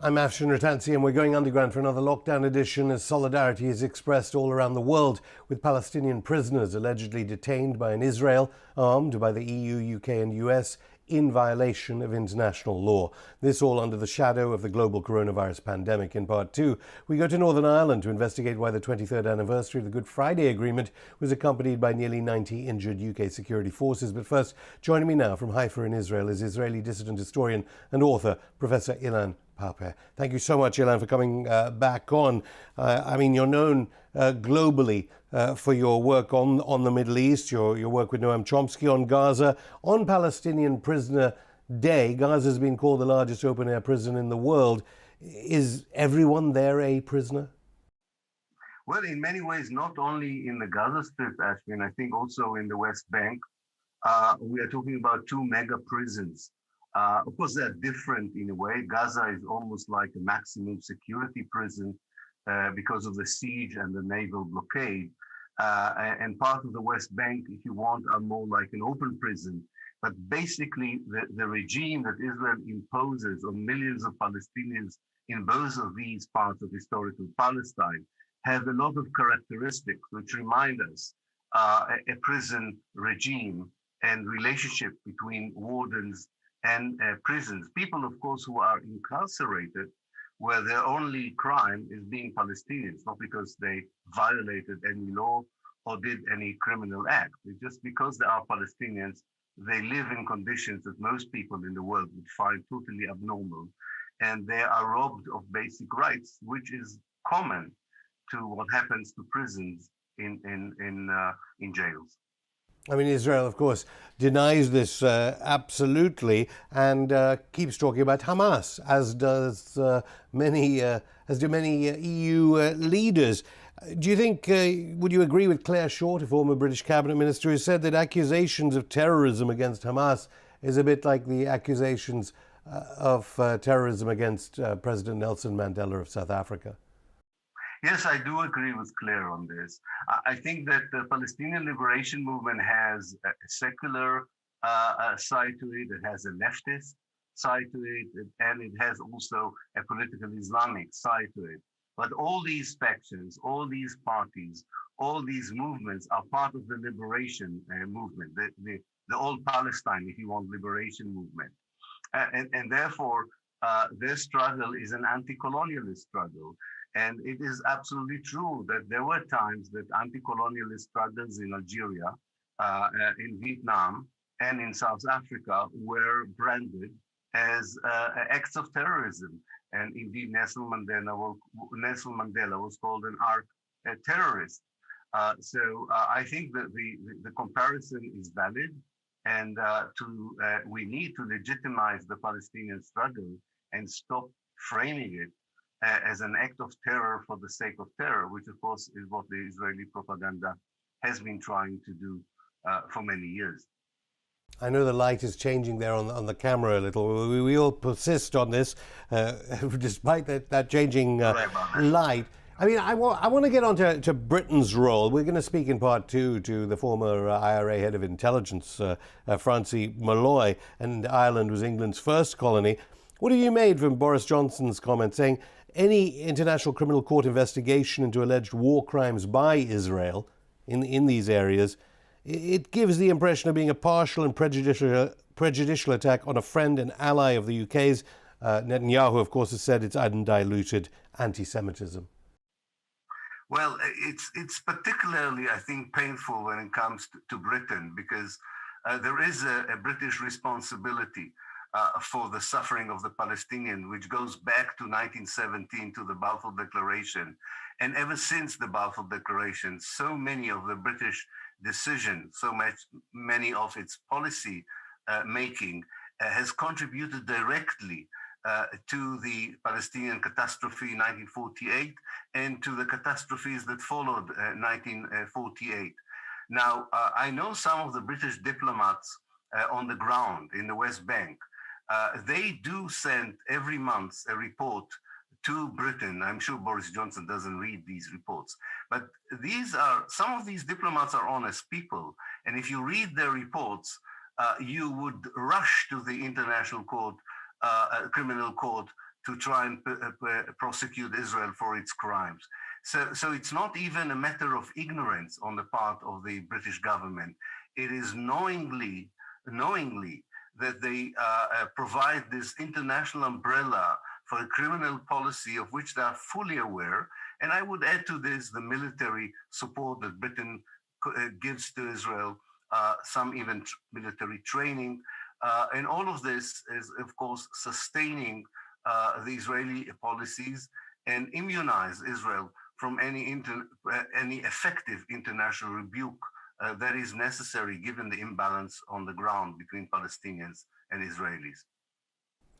I'm Afshin Ratansi, and we're going underground for another lockdown edition as solidarity is expressed all around the world with Palestinian prisoners allegedly detained by an Israel armed by the EU, UK and US in violation of international law. This all under the shadow of the global coronavirus pandemic. In part two, we go to Northern Ireland to investigate why the 23rd anniversary of the Good Friday Agreement was accompanied by nearly 90 injured UK security forces. But first, joining me now from Haifa in Israel is Israeli dissident historian and author Professor Ilan Pappé. Thank you so much, Ilan, for coming back on. You're known globally for your work on the Middle East, your work with Noam Chomsky on Gaza. On Palestinian Prisoner Day, Gaza has been called the largest open-air prison in the world. Is everyone there a prisoner? Well, in many ways, not only in the Gaza Strip, Ashwin, I think also in the West Bank. We are talking about two mega prisons. Of course, they're different in a way. Gaza is almost like a maximum security prison because of the siege and the naval blockade. And part of the West Bank, if you want, are more like an open prison. But basically, the regime that Israel imposes on millions of Palestinians in both of these parts of historical Palestine have a lot of characteristics which remind us a prison regime and relationship between wardens and prisons. People, of course, who are incarcerated where their only crime is being Palestinians, not because they violated any law or did any criminal act. It's just because they are Palestinians, they live in conditions that most people in the world would find totally abnormal. And they are robbed of basic rights, which is common to what happens to prisons in jails. Israel, of course, denies this absolutely and keeps talking about Hamas, as do many EU leaders. Do you think, would you agree with Claire Short, a former British cabinet minister, who said that accusations of terrorism against Hamas is a bit like the accusations of terrorism against President Nelson Mandela of South Africa? Yes, I do agree with Claire on this. I think that the Palestinian liberation movement has a secular side to it, it has a leftist side to it, and it has also a political Islamic side to it. But all these factions, all these parties, all these movements are part of the liberation movement, the old Palestine, if you want, liberation movement. And therefore, their struggle is an anti-colonialist struggle. And it is absolutely true that there were times that anti-colonialist struggles in Algeria, in Vietnam, and in South Africa were branded as acts of terrorism. And indeed, Nelson Mandela was called an terrorist. So I think that the comparison is valid, and we need to legitimize the Palestinian struggle and stop framing it as an act of terror for the sake of terror, which of course is what the Israeli propaganda has been trying to do for many years. I know the light is changing there on the camera a little. We all persist on this, despite that changing light. I want to get on to Britain's role. We're going to speak in part two to the former IRA head of intelligence, Francie Molloy, and Ireland was England's first colony. What have you made from Boris Johnson's comment saying any international criminal court investigation into alleged war crimes by Israel in these areas, it gives the impression of being a partial and prejudicial attack on a friend and ally of the UK's. Netanyahu, of course, has said it's undiluted anti-Semitism. Well, it's particularly, I think, painful when it comes to Britain, because there is a British responsibility for the suffering of the Palestinian, which goes back to 1917 to the Balfour Declaration. And ever since the Balfour Declaration, so many of the British decisions, many of its policy making has contributed directly to the Palestinian catastrophe in 1948 and to the catastrophes that followed 1948. Now, I know some of the British diplomats on the ground in the West Bank. They do send every month a report to Britain. I'm sure Boris Johnson doesn't read these reports, but some of these diplomats are honest people. And if you read their reports, you would rush to the International Court, Criminal Court to try and prosecute Israel for its crimes. So it's not even a matter of ignorance on the part of the British government. It is knowingly that they provide this international umbrella for a criminal policy of which they are fully aware. And I would add to this the military support that Britain gives to Israel, some even military training. And all of this is, of course, sustaining the Israeli policies and immunize Israel from any effective international rebuke that is necessary given the imbalance on the ground between Palestinians and Israelis.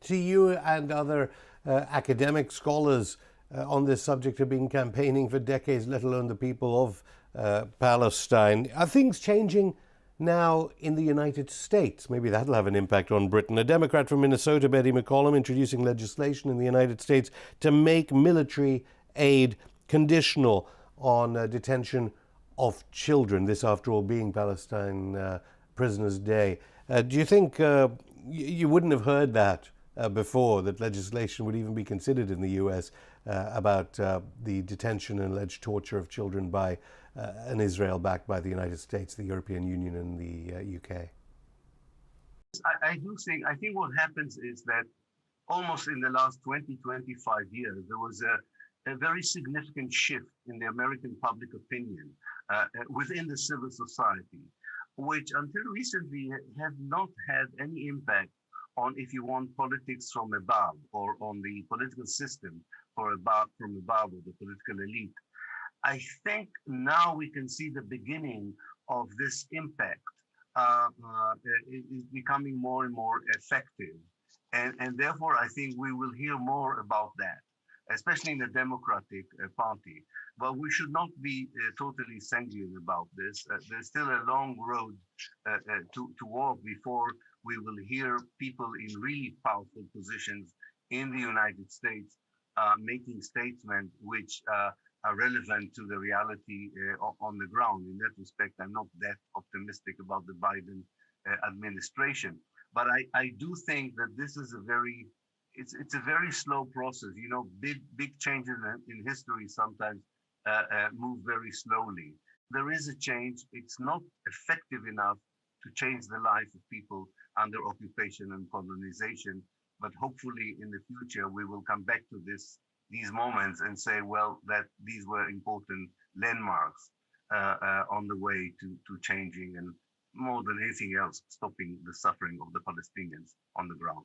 See, you and other academic scholars on this subject have been campaigning for decades, let alone the people of Palestine. Are things changing now in the United States? Maybe that'll have an impact on Britain. A Democrat from Minnesota, Betty McCollum, introducing legislation in the United States to make military aid conditional on detention of children, this after all being Palestine Prisoners' Day. Do you think you wouldn't have heard that before, that legislation would even be considered in the US about the detention and alleged torture of children by an Israel backed by the United States, the European Union and the UK? I think what happens is that almost in the last 20, 25 years, there was a very significant shift in the American public opinion within the civil society, which until recently have not had any impact on, if you want, politics from above or on the political system from above or the political elite. I think now we can see the beginning of this impact is becoming more and more effective. And therefore, I think we will hear more about that, especially in the Democratic Party. But we should not be totally sanguine about this. There's still a long road to walk before we will hear people in really powerful positions in the United States making statements which are relevant to the reality on the ground. In that respect, I'm not that optimistic about the Biden administration. But I do think that this is it's a very slow process. You know, big changes in history sometimes move very slowly. There is a change. It's not effective enough to change the life of people under occupation and colonization. But hopefully in the future, we will come back to these moments and say, well, that these were important landmarks on the way to changing and, more than anything else, stopping the suffering of the Palestinians on the ground.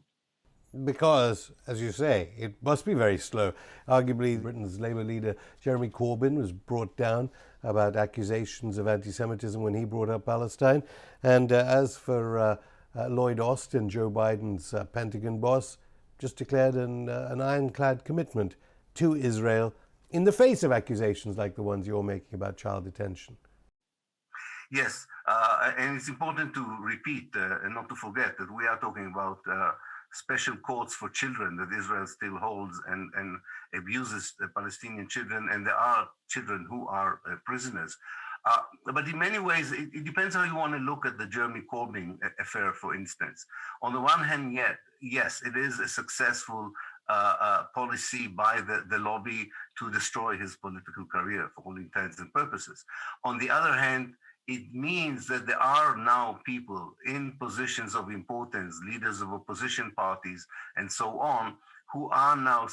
Because, as you say, it must be very slow. Arguably, Britain's Labour leader, Jeremy Corbyn, was brought down about accusations of anti-Semitism when he brought up Palestine. And as for Lloyd Austin, Joe Biden's Pentagon boss, just declared an ironclad commitment to Israel in the face of accusations like the ones you're making about child detention. Yes, and it's important to repeat and not to forget that we are talking about special courts for children that Israel still holds and abuses Palestinian children, and there are children who are prisoners. But in many ways, it depends how you want to look at the Jeremy Corbyn affair, for instance. On the one hand, yes, it is a successful policy by the lobby to destroy his political career for all intents and purposes. On the other hand, it means that there are now people in positions of importance, leaders of opposition parties, and so on, who are now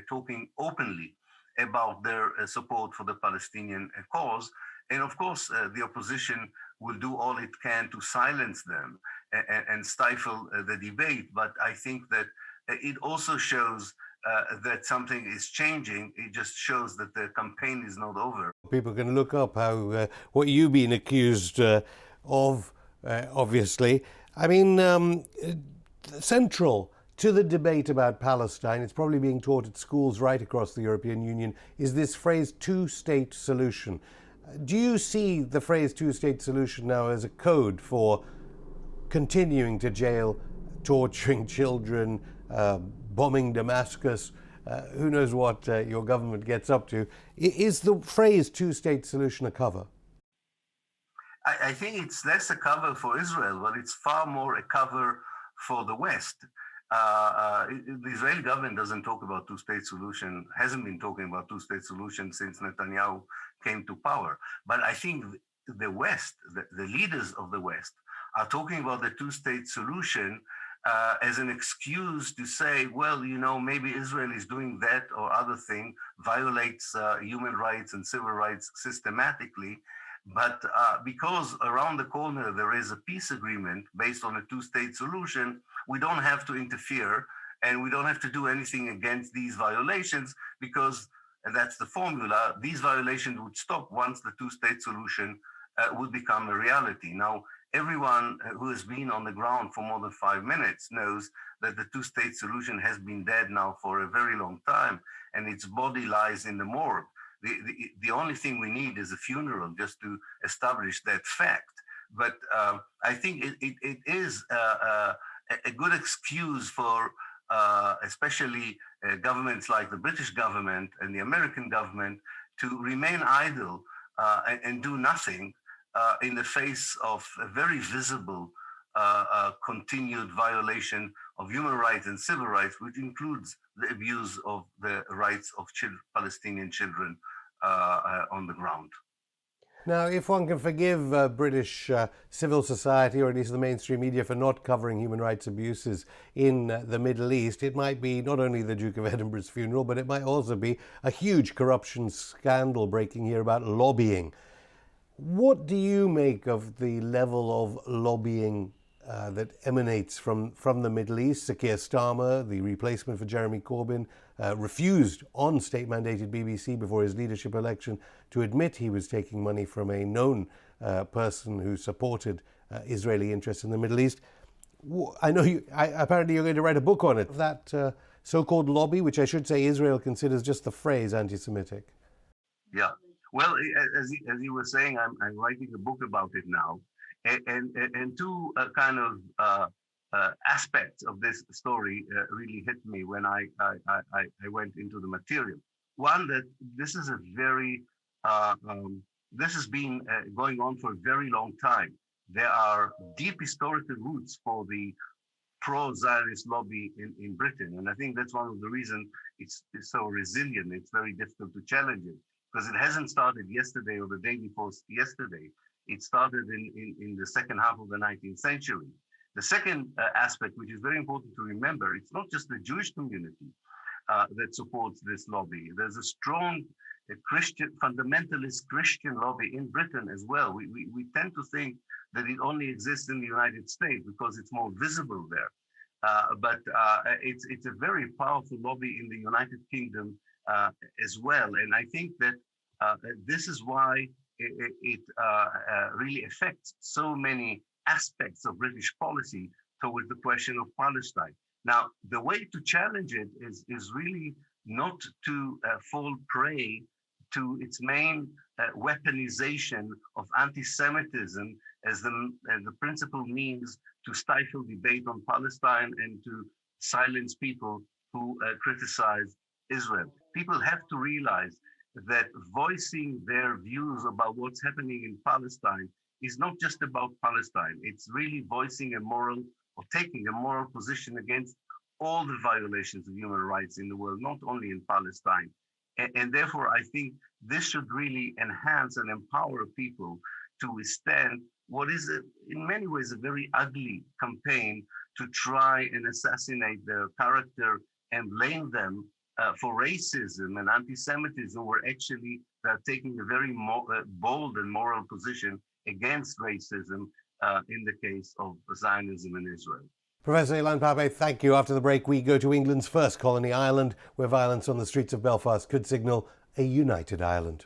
talking openly about their support for the Palestinian cause. And of course, the opposition will do all it can to silence them and stifle the debate. But I think that it also shows that something is changing. It just shows that the campaign is not over. People can look up how what you've been accused of, obviously. I mean, central to the debate about Palestine, it's probably being taught at schools right across the European Union, is this phrase two-state solution. Do you see the phrase two-state solution now as a code for continuing to jail, torturing children, bombing Damascus, who knows what your government gets up to? Is the phrase two-state solution a cover? I think it's less a cover for Israel, but it's far more a cover for the West. The Israeli government doesn't talk about two-state solution, hasn't been talking about two-state solution since Netanyahu came to power. But I think the West, the leaders of the West, are talking about the two-state solution as an excuse to say, well, maybe Israel is doing that or other thing, violates human rights and civil rights systematically. But because around the corner there is a peace agreement based on a two-state solution, we don't have to interfere and we don't have to do anything against these violations because, and that's the formula, these violations would stop once the two-state solution would become a reality. Now, everyone who has been on the ground for more than 5 minutes knows that the two-state solution has been dead now for a very long time and its body lies in the morgue. The only thing we need is a funeral just to establish that fact. But I think it is a good excuse for especially governments like the British government and the American government to remain idle and do nothing in the face of a very visible continued violation of human rights and civil rights, which includes the abuse of the rights of Palestinian children on the ground. Now, if one can forgive British civil society, or at least the mainstream media, for not covering human rights abuses in the Middle East, it might be not only the Duke of Edinburgh's funeral, but it might also be a huge corruption scandal breaking here about lobbying. What do you make of the level of lobbying that emanates from the Middle East? Sir Keir Starmer, the replacement for Jeremy Corbyn, refused on state-mandated BBC before his leadership election to admit he was taking money from a known person who supported Israeli interests in the Middle East. I know apparently you're going to write a book on it. That so-called lobby, which I should say Israel considers just the phrase anti-Semitic. Yeah. Well, as you were saying, I'm writing a book about it now. And two kind of aspects of this story really hit me when I went into the material. One, that this is a very, this has been going on for a very long time. There are deep historical roots for the pro-Zionist lobby in Britain. And I think that's one of the reasons it's so resilient. It's very difficult to challenge it because it hasn't started yesterday or the day before yesterday. It started in the second half of the 19th century. The second aspect, which is very important to remember, it's not just the Jewish community that supports this lobby. There's a strong fundamentalist Christian lobby in Britain as well. We tend to think that it only exists in the United States because it's more visible there. But it's a very powerful lobby in the United Kingdom as well. And I think that this is why it really affects so many aspects of British policy towards the question of Palestine. Now, the way to challenge it is really not to fall prey to its main weaponization of anti-Semitism as the principal means to stifle debate on Palestine and to silence people who criticize Israel. People have to realize that voicing their views about what's happening in Palestine is not just about Palestine. It's really voicing a moral or taking a moral position against all the violations of human rights in the world, not only in Palestine. And therefore, I think this should really enhance and empower people to withstand what is, in many ways, a very ugly campaign to try and assassinate their character and blame them for racism and anti-Semitism, where actually they're taking a very bold and moral position against racism in the case of Zionism in Israel. Professor Ilan Pappé, thank you. After the break, we go to England's first colony, Ireland, where violence on the streets of Belfast could signal a united Ireland.